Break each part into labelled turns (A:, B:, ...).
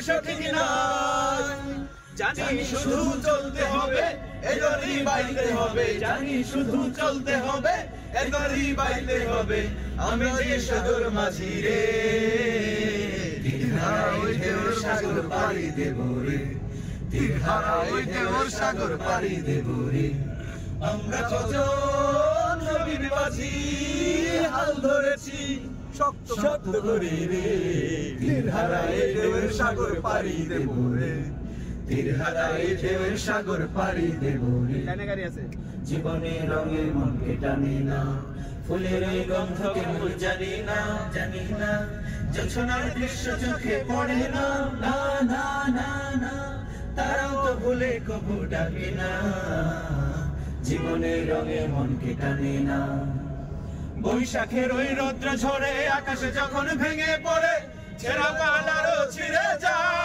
A: সঠিক নয়। জানি শুধু চলতে হবে, এদরি বাইতে হবে। জানি শুধু চলতে হবে, এদরি বাইতে হবে। আমি যে সাগর মাঝি রে, তীরহারা ওই ঢেউর সাগর পাড়ি দেব রে, তীরহারা ওই ঢেউর সাগর পাড়ি দেব রে। আমরা কজন নবীর মাঝি হাল ধরেছি শক্ত করে রে, তীরহারা এই ঢেউর সাগর পাড়ি দেব রে, তীরহারা এই ঢেউর সাগর পাড়ি দেব রে। জীবনের রঙে মনকে টানে না, ফুলের এই গন্ধকে মন জানি না, জানি না। জোছনার দৃশ্য চোখে পড়ে না, না না না না। তারাও তো ভুলে কবু ডাকে না, জীবনের রঙে মনকে টানে না। বৈশাখের ওই রৌদ্র ঝরে আকাশে যখন ভেঙে পড়ে, ছেঁড়া পালারও ছিঁড়ে যায়।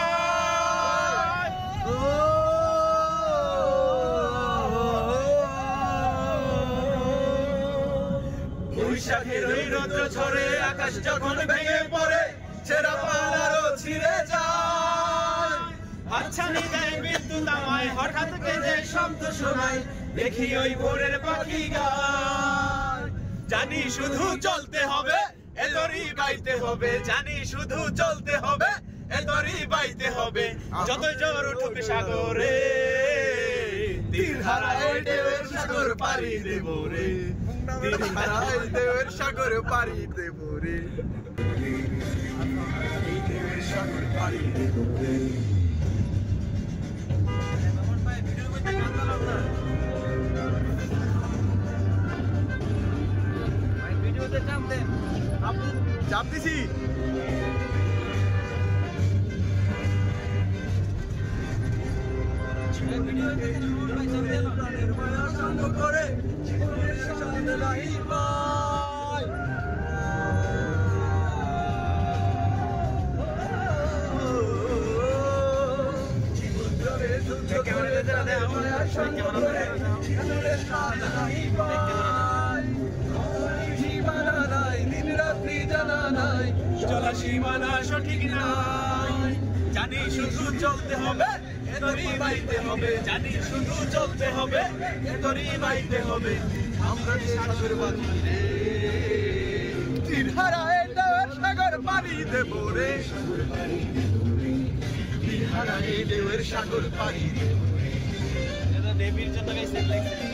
A: বৈশাখের ওই রৌদ্র ঝরে আকাশ যখন ভেঙে পড়ে, ছেঁড়া পালারও ছিঁড়ে যায়। হাতছানি দেয় বিদ্যুৎ আমায়, হঠাৎ কেঁদে শব্দ শোনায়, দেখি ওই ভোরের পাখি গায়। জানি শুধু চলতে হবে, এদরি বাইতে হবে। জানি শুধু চলতে হবে, এদরি বাইতে হবে। যতই জোর উঠুক সাগরে, তীরহারা এই ঢেউয়ের সাগর পাড়ি দেব রে, তীরহারা এই ঢেউয়ের সাগর পাড়ি দেব রে, এই ঢেউয়ের সাগর পাড়ি দেব রে। চাপ দিছি করে চলা সীমানা সঠিক নাই। জানি শুধু চলতে হবে, এদরি বাইতে হবে। জানি শুধু চলতে হবে, এদরি বাইতে হবে। আমরা যে সাগর বাঁধি রে, তীরহারা এই ঢেউয়ের সাগর পাড়ি দেব রে, তীরহারা এই ঢেউয়ের সাগর পাড়ি দেব রে। এটা নেভির জন্য গাইছে লাগছে।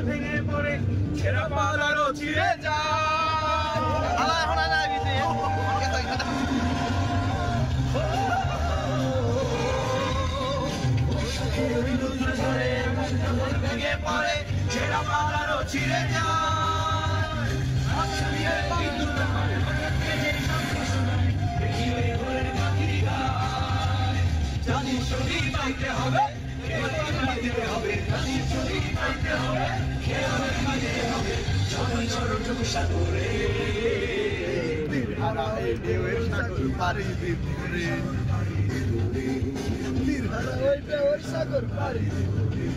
A: ভেঙে পড়ে ছেঁড়া পালারও ছিঁড়ে যায়। ভেঙে পড়ে ছেঁড়া পালারও ছিঁড়ে যায়। জানি শুধু বাইতে হবে, সাগরে তীরহারা এই ঢেউয়ের সাগর পাড়ি দেব রে, তীরহারা ওই ঢেউয়ের সাগর পাড়ি দেব রে।